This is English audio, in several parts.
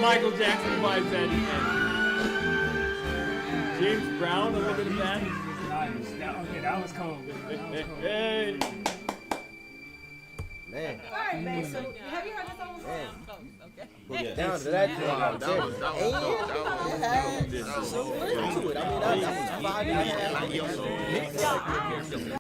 Michael Jackson vibes at you, man. James Brown, a little bit of that. Nice. That was cold. Hey. Man. All right, man. So, have you heard this song before? We'll get down to that. So into it. I mean, that was 5.5.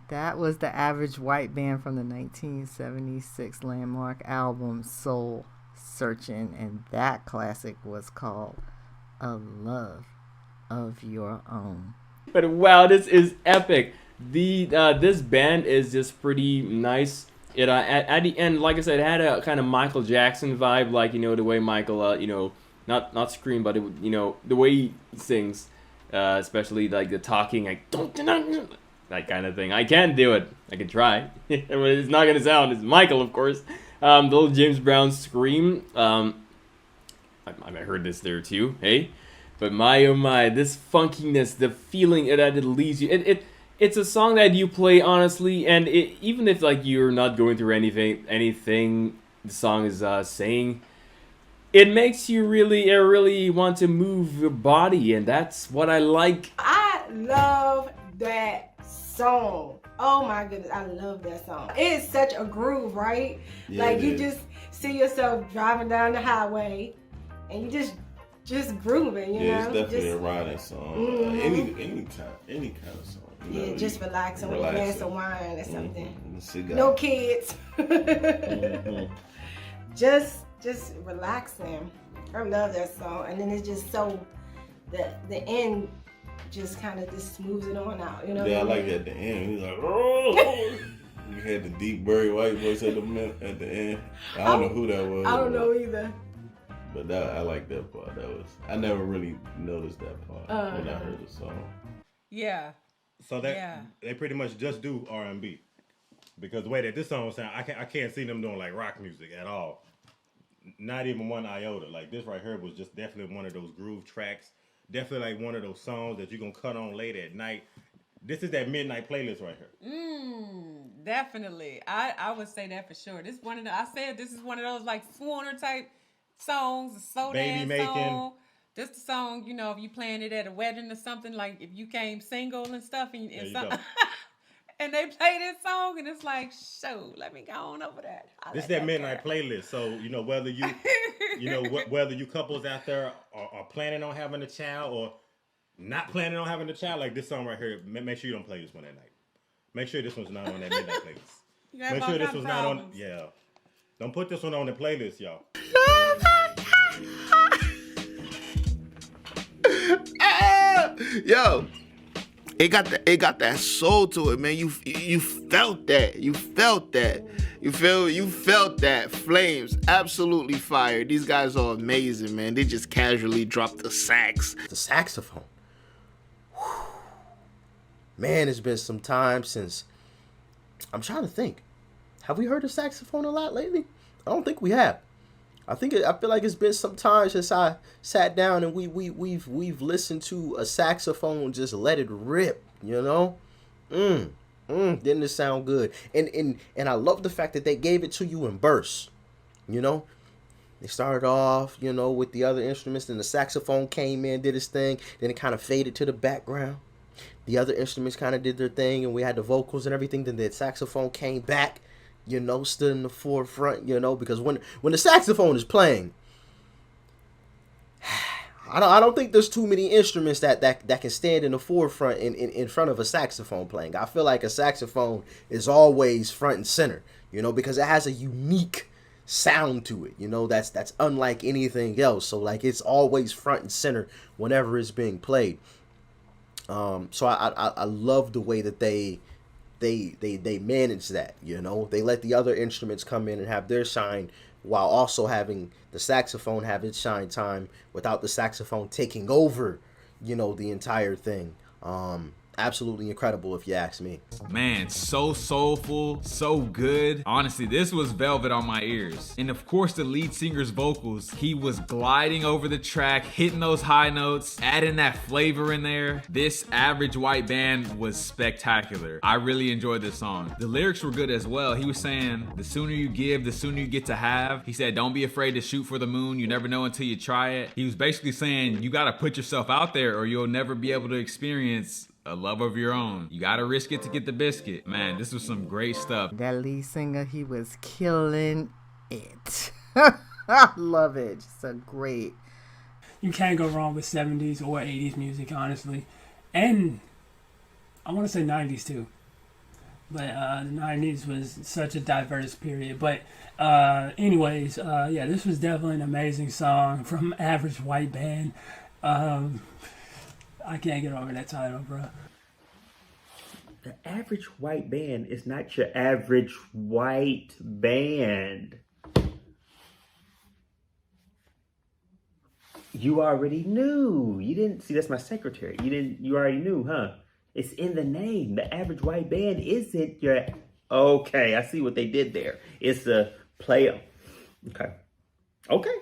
That was the Average White Band from the 1976 landmark album Soul Searching, and that classic was called A Love of Your Own. But wow, this is epic. This band is just pretty nice. It at the end, like I said, it had a kind of Michael Jackson vibe, like the way Michael, not scream, but the way he sings, especially like the talking, like that kind of thing. I can't do it. I can try. It's not gonna sound. It's Michael, of course. The little James Brown scream. I heard this there too. Hey, but my oh my, this funkiness, the feeling that it leaves you. It's a song that you play honestly, and even if like you're not going through anything the song is saying, it makes you really want to move your body, and that's what I like. I love that song. Oh my goodness, I love that song. It is such a groove, right? Yeah, like you just see yourself driving down the highway and you just grooving, you know? It's definitely just, a riding song. Any kind of song. Yeah, just relaxing with a glass of wine or something. No kids. Just relaxing. I love that song. And then it's just so the end just kind of just smooths it on out, you know? Yeah, I like it at the end. He's like, oh! You had the deep Barry White voice at the end. I don't know who that was. I don't know either. But I like that part. I never really noticed that part when I heard the song. Yeah. So they pretty much just do R&B, because the way that this song sounds, I can't see them doing like rock music at all. Not even one iota. Like this right here was just definitely one of those groove tracks. Definitely like one of those songs that you're gonna cut on late at night. This is that midnight playlist right here. Definitely. I would say that for sure. This is one of those like swooner type songs, a slow dance song. This the song, if you playing it at a wedding or something, like if you came single and stuff, and and they play this song, and it's like, let me go on over that. This is that midnight playlist. So whether you, whether you couples out there are planning on having a child or not planning on having a child, like this song right here, make sure you don't play this one at night. Make sure this one's not on that midnight playlist. Make sure this one's not on. Yeah, don't put this one on the playlist, y'all. Yo, it got that soul to it, man. You felt that. You felt that. Flames, absolutely fire. These guys are amazing, man. They just casually dropped the sax. The saxophone. Whew. Man, it's been some time since. I'm trying to think. Have we heard the saxophone a lot lately? I don't think we have. I feel like it's been some time since I sat down and we've listened to a saxophone just let it rip, Didn't it sound good? And I love the fact that they gave it to you in bursts. They started off, with the other instruments, then the saxophone came in, did its thing, then it kind of faded to the background. The other instruments kind of did their thing, and we had the vocals and everything. Then the saxophone came back. Stood in the forefront, because when the saxophone is playing, I don't think there's too many instruments that can stand in the forefront in front of a saxophone playing. I feel like a saxophone is always front and center, because it has a unique sound to it, that's unlike anything else. So like it's always front and center whenever it's being played. So I love the way that they manage that, they let the other instruments come in and have their shine while also having the saxophone have its shine time without the saxophone taking over, the entire thing. absolutely incredible if you ask me. Man, so soulful, so good. Honestly, this was velvet on my ears. And of course, the lead singer's vocals, he was gliding over the track, hitting those high notes, adding that flavor in there. This Average White Band was spectacular. I really enjoyed this song. The lyrics were good as well. He was saying, the sooner you give, the sooner you get to have. He said, don't be afraid to shoot for the moon. You never know until you try it. He was basically saying, you gotta put yourself out there or you'll never be able to experience a love of your own. You gotta risk it to get the biscuit. Man, this was some great stuff. That lead singer, he was killing it. I love it. Just a great. You can't go wrong with 70s or 80s music, honestly. And I want to say 90s too. But the 90s was such a diverse period. But anyways, yeah, this was definitely an amazing song from Average White Band. I can't get over that title, bro. The Average White Band is not your average white band. You already knew. You didn't see, that's my secretary. You already knew, huh? It's in the name. The Average White Band isn't your. Okay, I see what they did there. It's a play. Okay.